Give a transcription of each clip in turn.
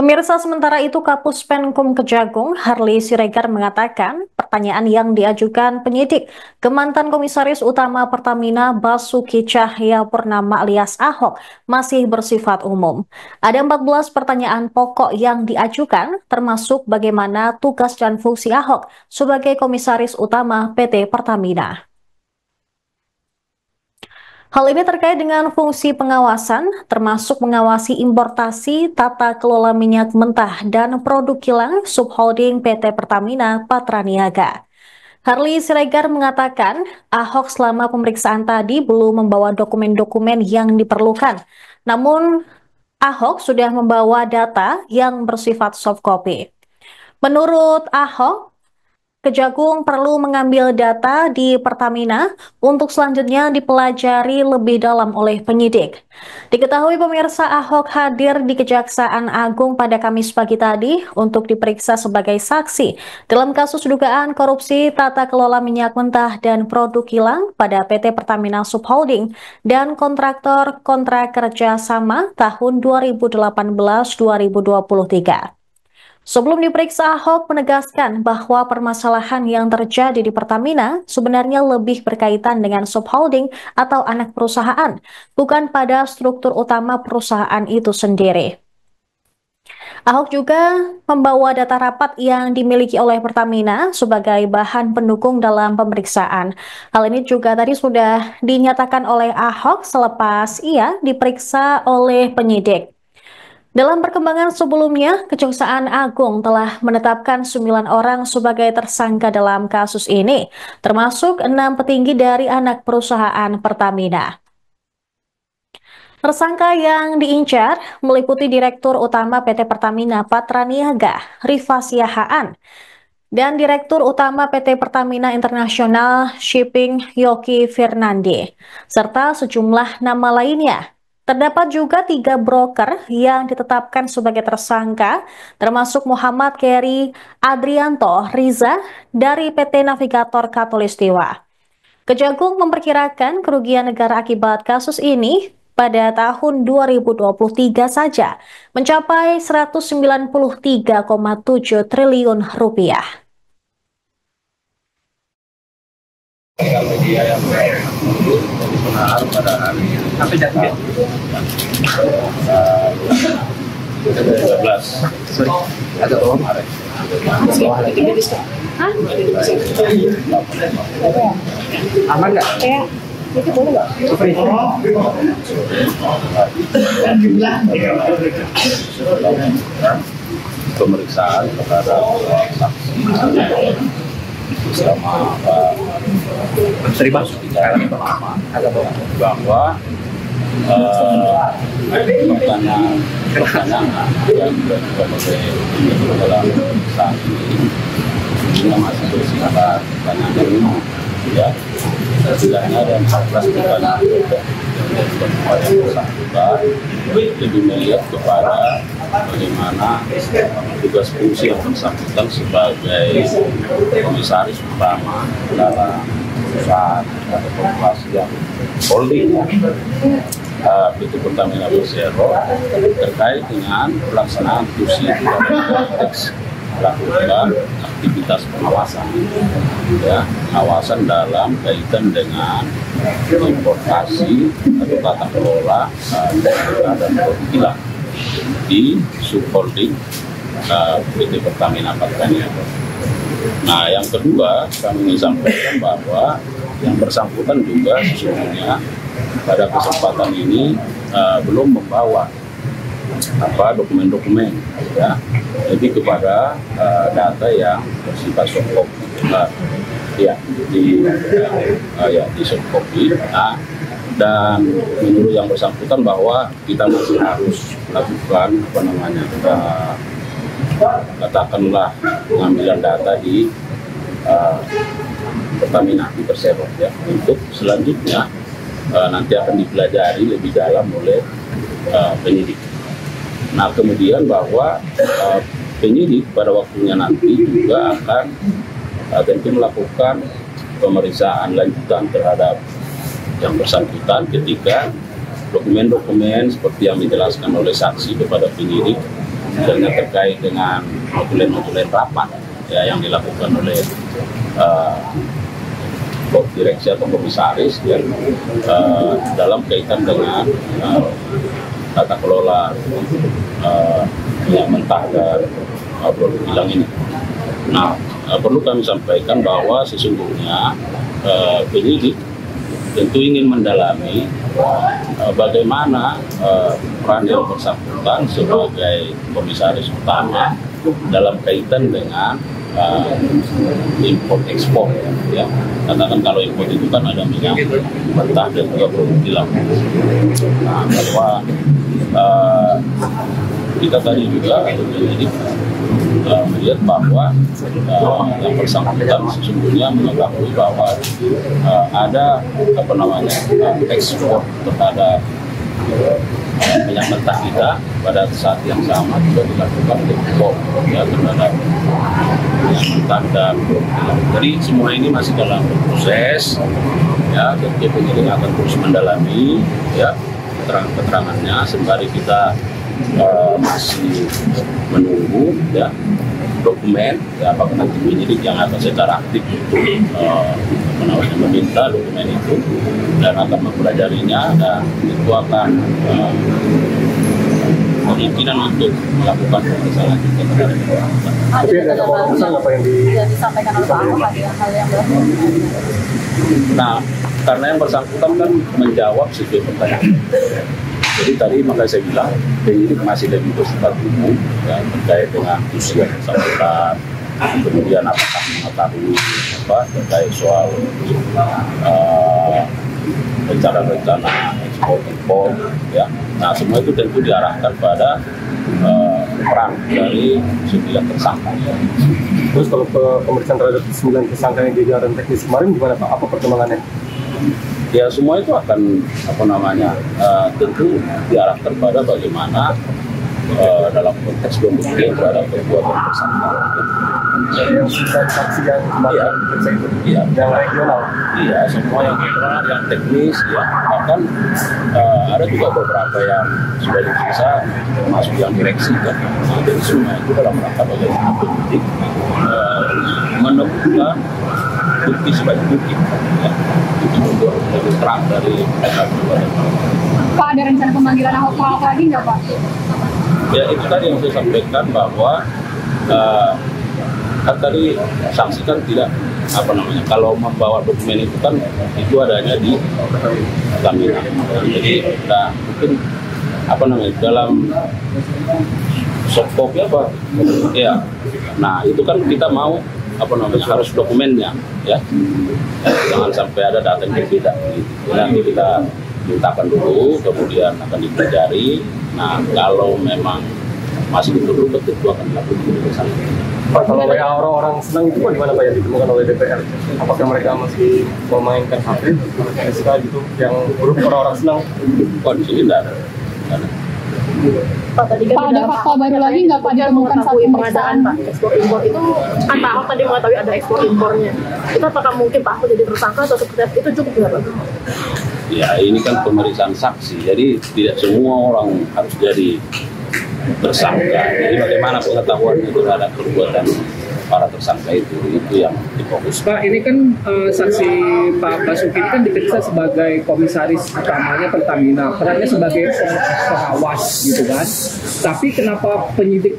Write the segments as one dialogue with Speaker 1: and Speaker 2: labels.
Speaker 1: Pemirsa, sementara itu Kapus Penkum Kejagung, Harley Siregar mengatakan pertanyaan yang diajukan penyidik ke mantan Komisaris Utama Pertamina Basuki Cahayapurnama alias Ahok masih bersifat umum. Ada 14 pertanyaan pokok yang diajukan, termasuk bagaimana tugas dan fungsi Ahok sebagai Komisaris Utama PT Pertamina. Hal ini terkait dengan fungsi pengawasan, termasuk mengawasi importasi, tata kelola minyak mentah, dan produk kilang subholding PT Pertamina Patraniaga. Harley Siregar mengatakan, Ahok selama pemeriksaan tadi belum membawa dokumen-dokumen yang diperlukan. Namun, Ahok sudah membawa data yang bersifat soft copy. Menurut Ahok, Kejagung perlu mengambil data di Pertamina untuk selanjutnya dipelajari lebih dalam oleh penyidik. Diketahui pemirsa, Ahok hadir di Kejaksaan Agung pada Kamis pagi tadi untuk diperiksa sebagai saksi dalam kasus dugaan korupsi tata kelola minyak mentah dan produk kilang pada PT Pertamina Subholding dan kontraktor kontrak kerja sama tahun 2018-2023. Sebelum diperiksa, Ahok menegaskan bahwa permasalahan yang terjadi di Pertamina sebenarnya lebih berkaitan dengan subholding atau anak perusahaan, bukan pada struktur utama perusahaan itu sendiri. Ahok juga membawa data rapat yang dimiliki oleh Pertamina sebagai bahan pendukung dalam pemeriksaan. Hal ini juga tadi sudah dinyatakan oleh Ahok selepas ia diperiksa oleh penyidik. Dalam perkembangan sebelumnya, Kejaksaan Agung telah menetapkan 9 orang sebagai tersangka dalam kasus ini, termasuk 6 petinggi dari anak perusahaan Pertamina. Tersangka yang diincar meliputi Direktur Utama PT Pertamina Patraniaga, Rifa Siahaan, dan Direktur Utama PT Pertamina International Shipping Yoki Fernandi, serta sejumlah nama lainnya. Terdapat juga 3 broker yang ditetapkan sebagai tersangka, termasuk Muhammad Keri Adrianto Riza dari PT Navigator Katulistiwa. Kejagung memperkirakan kerugian negara akibat kasus ini pada tahun 2023 saja mencapai 193,7 triliun rupiah.
Speaker 2: Media yang benar pada hari sampai jam 13. Sorry, ada orang ada. Aman nggak? Ya, itu boleh nggak? Pemeriksaan kepada saksi bersama Pak Menteri Basuki Cahayapurnama bahwa pertanyaan yang dilakukan oleh dalam pemeriksaan ini masih bersifat pertanyaan yang umum, ya. Setidaknya ada 14 pertanyaan yang bersangkutan lebih melihat kepada bagaimana tugas fungsi yang bersangkutan sebagai komisaris utama dalam perusahaan atau korporasi yang holding PT Pertamina Persero terkait dengan pelaksanaan fungsi konteks melakukan aktivitas pengawasan, ya, pengawasan dalam kaitan dengan importasi atau tata kelola dan produk kilang di subholding PT Pertamina Patraniaga. Nah, yang kedua kami ingin sampaikan bahwa yang bersangkutan juga sesungguhnya pada kesempatan ini belum membawa dokumen-dokumen, ya, jadi kepada data yang bersifat soft copy, ya, di soft copy. Nah, dan menurut yang bersangkutan bahwa kita masih harus lakukan katakanlah pengambilan data di Pertamina di Persero, ya, untuk selanjutnya nanti akan dipelajari lebih dalam oleh penyidik. Nah, kemudian bahwa penyidik pada waktunya nanti juga akan tentu melakukan pemeriksaan lanjutan terhadap yang bersangkutan ketika dokumen-dokumen seperti yang dijelaskan oleh saksi kepada penyidik misalnya terkait dengan notulen rapat ya yang dilakukan oleh direksi atau komisaris ya, dalam kaitan dengan tata kelola minyak mentah dan produk kilang ini. Nah, perlu kami sampaikan bahwa sesungguhnya penyidik tentu ingin mendalami bagaimana peran yang bersangkutan sebagai komisaris utama dalam kaitan dengan import ekspor ya. Katakan kalau import itu kan ada minyak mentah dan juga produk kilang. Nah, bahwa kita tadi juga penyidik melihat bahwa yang bersangkutan sesungguhnya mengetahui bahwa ada ekspor terhadap minyak mentah kita pada saat yang sama juga dilakukan ekspor ya terhadap minyak mentah dan produk kilang. Jadi semua ini masih dalam proses ya, dan penyidik akan terus mendalami ya keterangannya sembari kita masih menunggu ya dokumen ya, apakah nanti penyidik yang akan secara aktif meminta dokumen itu dan akan mempelajarinya, dan itu akan kemungkinan untuk melakukan pemeriksaan lanjutan terhadap orang.
Speaker 3: Tapi ada keputusan apa yang disampaikan oleh Pak Ahok, ada hal yang baru?
Speaker 2: Nah, karena yang bersangkutan kan menjawab sesuai pertanyaan. Jadi tadi makanya saya bilang penyidik masih lebih bersifat umum ya, terkait dengan usia yang bersangkutan, kemudian apakah mengetahui terkait soal rencana ekspor impor ya. Nah, semua itu tentu diarahkan pada peran dari 9 tersangka.
Speaker 3: Terus kalau pemeriksaan terhadap 9 tersangka yang jajaran teknis kemarin gimana Pak? Apa perkembangannya?
Speaker 2: Ya, semua itu akan tentu diarahkan pada bagaimana dalam konteks pembuktian terhadap perbuatan tersangka.
Speaker 3: Yang saksi yang kemarin diperiksa itu, yang regional.
Speaker 2: Iya, semua yang regional, yang teknis, ya. Bahkan ada juga beberapa yang sudah diperiksa, termasuk yang direksi kan. Nah, jadi semua itu dalam rangka bagaimana penyidik menemukan bukti sebagai bukti, ya. Untuk lebih terang dari
Speaker 4: Pak, ada rencana pemanggilan Ahok lagi nggak Pak?
Speaker 2: Ya, itu tadi yang saya sampaikan bahwa kan tadi sanksi kan tidak kalau membawa dokumen itu kan itu adanya di Pertamina. Jadi mungkin dalam soft copy ya. Nah, itu kan kita mau harus dokumennya ya. Jangan sampai ada data yang berbeda gitu. Nanti kita mintakan dulu, kemudian akan dipelajari. Nah, kalau memang masih diperlukan tentu akan dilakukan pemeriksaan.
Speaker 3: Pak, kalau WA orang-orang senang itu bagaimana Pak yang ditemukan oleh DPR? Apakah mereka masih memainkan HP, SK gitu, yang grup orang-orang senang?
Speaker 2: Oh, di sini tidak ada.
Speaker 4: Pak, tadi kan ada fakta baru lagi nggak Pak ditemukan saat pemeriksaan
Speaker 5: Pak ekspor impor itu kan Pak Ahok tadi mengetahui ada ekspor impornya. Itu apakah mungkin Pak Ahok jadi tersangka atau seperti itu cukup nggak Pak?
Speaker 2: Ya, ini kan pemeriksaan saksi, jadi tidak semua orang harus jadi tersangka. Jadi bagaimana pengetahuannya terhadap perbuatan para tersangka itu yang difokus.
Speaker 6: Pak, ini kan saksi Pak Basuki ini kan diperiksa sebagai komisaris utamanya Pertamina, perannya sebagai pengawas gitu kan. Tapi kenapa penyidik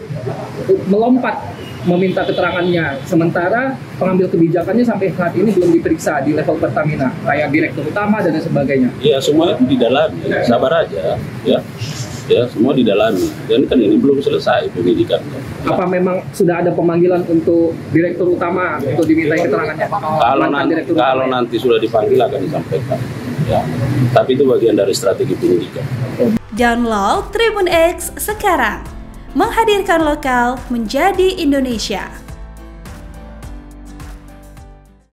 Speaker 6: melompat meminta keterangannya, sementara pengambil kebijakannya sampai saat ini belum diperiksa di level Pertamina, kayak direktur utama dan sebagainya?
Speaker 2: Ya, semua itu didalami, sabar aja ya. Ya, semua didalami. Dan kan ini belum selesai penyidikannya.
Speaker 6: Apa memang sudah ada pemanggilan untuk direktur utama untuk dimintai keterangannya?
Speaker 2: Kalau nanti sudah dipanggil akan disampaikan. Ya. Tapi itu bagian dari strategi penyidikan.
Speaker 7: Download Tribun X sekarang. Menghadirkan lokal menjadi Indonesia.